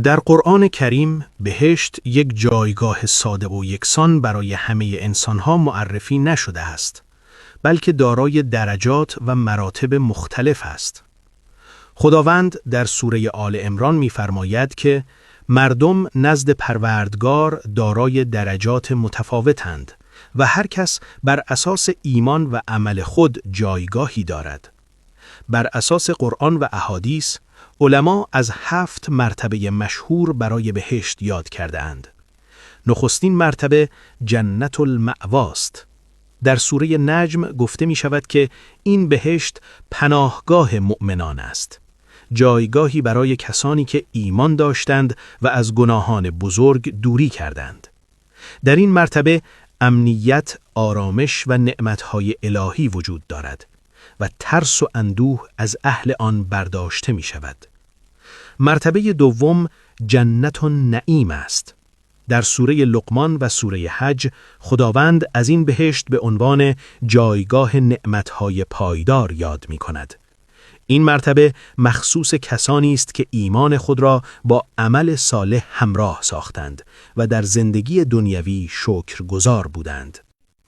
در قرآن کریم بهشت یک جایگاه ساده و یکسان برای همه انسانها معرفی نشده است، بلکه دارای درجات و مراتب مختلف است. خداوند در سوره آل عمران می‌فرماید که مردم نزد پروردگار دارای درجات متفاوتند و هر کس بر اساس ایمان و عمل خود جایگاهی دارد. بر اساس قرآن و احادیث، علما از 7 مرتبه مشهور برای بهشت یاد کرده‌اند. نخستین مرتبه جنت المأواست. در سوره نجم گفته می شود که این بهشت پناهگاه مؤمنان است، جایگاهی برای کسانی که ایمان داشتند و از گناهان بزرگ دوری کردند. در این مرتبه امنیت، آرامش و نعمتهای الهی وجود دارد و ترس و اندوه از اهل آن برداشته می شود. مرتبه دوم جنت النعیم است. در سوره لقمان و سوره حج خداوند از این بهشت به عنوان جایگاه نعمتهای پایدار یاد می کند. این مرتبه مخصوص کسانی است که ایمان خود را با عمل صالح همراه ساختند و در زندگی دنیوی شکرگزار بودند.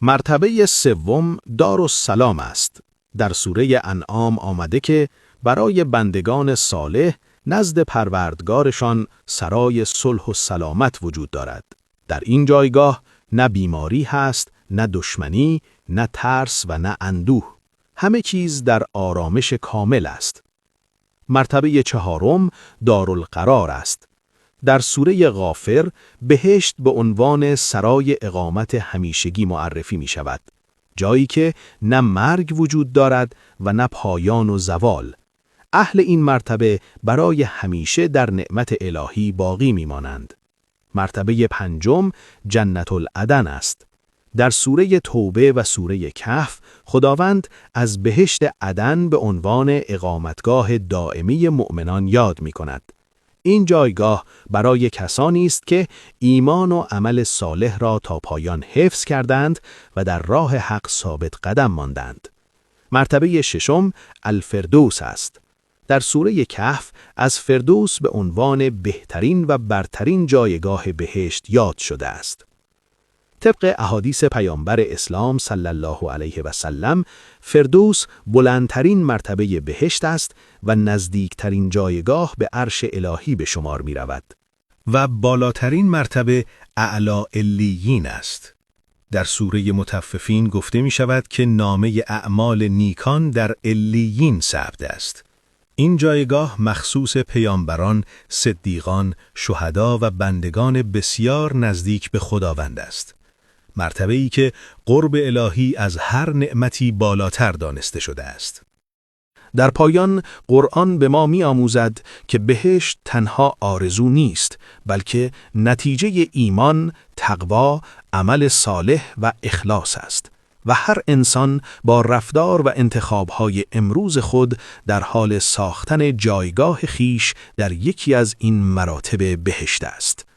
مرتبه سوم دارالسلام است. در سوره انعام آمده که برای بندگان صالح نزد پروردگارشان سرای صلح و سلامت وجود دارد. در این جایگاه نه بیماری هست، نه دشمنی، نه ترس و نه اندوه. همه چیز در آرامش کامل است. مرتبه چهارم دارالقرار است. در سوره غافر بهشت به عنوان سرای اقامت همیشگی معرفی می شود. جایی که نه مرگ وجود دارد و نه پایان و زوال. اهل این مرتبه برای همیشه در نعمت الهی باقی می مانند. مرتبه پنجم جنت العدن است. در سوره توبه و سوره کهف خداوند از بهشت عدن به عنوان اقامتگاه دائمی مؤمنان یاد می کند. این جایگاه برای کسانی است که ایمان و عمل صالح را تا پایان حفظ کردند و در راه حق ثابت قدم ماندند. مرتبه ششم الفردوس است. در سوره کهف از فردوس به عنوان بهترین و برترین جایگاه بهشت یاد شده است. طبق احادیث پیامبر اسلام صلی الله علیه و سلم، فردوس بلندترین مرتبه بهشت است و نزدیکترین جایگاه به عرش الهی به شمار می رود. و بالاترین مرتبه اعلی علیین است. در سوره مطففین گفته می شود که نامه اعمال نیکان در علیین ثبت است. این جایگاه مخصوص پیامبران، صدیقان، شهدا و بندگان بسیار نزدیک به خداوند است. مرتبه‌ای که قرب الهی از هر نعمتی بالاتر دانسته شده است. در پایان قرآن به ما می‌آموزد که بهشت تنها آرزو نیست، بلکه نتیجه ایمان، تقوا، عمل صالح و اخلاص است و هر انسان با رفتار و انتخاب‌های امروز خود در حال ساختن جایگاه خیش در یکی از این مراتب بهشت است.